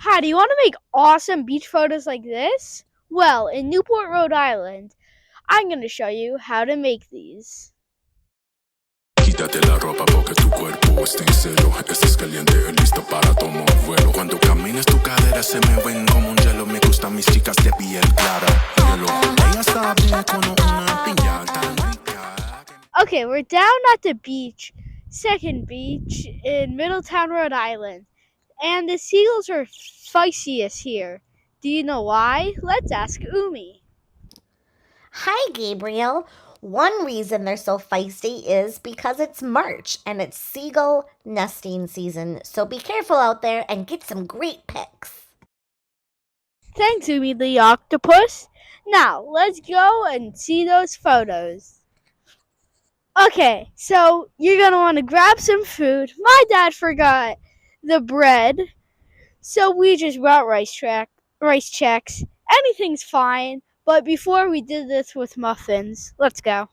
Hi, do you want to make awesome beach photos like this? Well, in Newport, Rhode Island, I'm going to show you how to make these. Quítate la ropa porque tu cuerpo está en celo. Estás caliente, listo para tomar vuelo. Cuando camines tu cadera se me ven como un hielo. Me gustan mis chicas de piel clara. Hielo. Ella está bien con una piña tan rica. Okay, we're down at the beach, second beach in Middletown, Rhode Island, and the seagulls are feistiest here. Do you know why? Let's ask Umi. Hi, Gabriel. One reason they're so feisty is because it's March and it's seagull nesting season. So be careful out there and get some great pics. Thanks, Umi the octopus. Now, let's go and see those photos. Okay, so you're going to want to grab some food. My dad forgot the bread, so we just brought rice checks. Anything's fine, but before we did this with muffins. Let's go.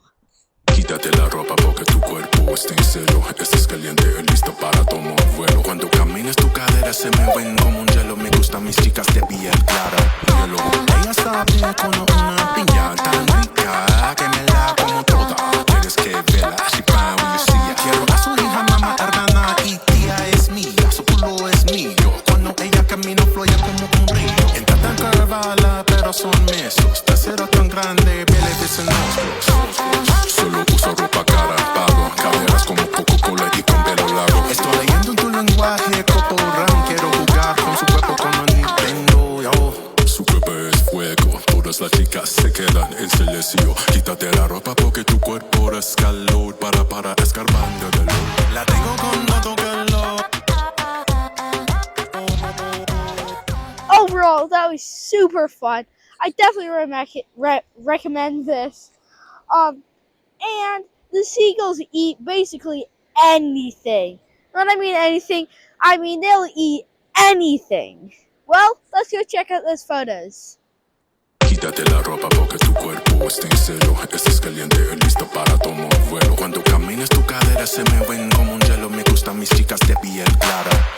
Quítate la ropa porque tu cuerpo está en celo. Estás caliente, listo para tomar vuelo. Cuando camines tu cadera se me ven como un hielo. Me gustan mis chicas de piel clara. Hielo. Ella está bien con una piña tan rica que me la como toda. Quieres que vela, she fine when you see her. Quiero a su hija, mamá, hermana y tía es mía. Su culo es mío. Cuando ella camina fluye como un río. Entra tan curvala, pero son mesos. Trasero tan grande, piel de nosotros. Solo uso ropa cara, pago caderas como Coca-Cola y con pelo largo. Estoy leyendo en tu lenguaje, Coco Ram. Quiero jugar con su cuerpo como Nintendo, yo. Su cuerpo es fuego, todas las chicas se quedan en silencio. Quítate la ropa porque tu cuerpo es calor. Para escarbando de luz. La tengo con todo calor. Overall, that was super fun. I definitely recommend this. And the seagulls eat basically anything. When I mean anything, I mean they'll eat anything. Well, let's go check out those photos. Quítate la ropa porque tu cuerpo está en celo. Estás caliente, listo para tomar vuelo. Cuando camines tu cadera se me ven como un hielo. Me gustan mis chicas de piel clara.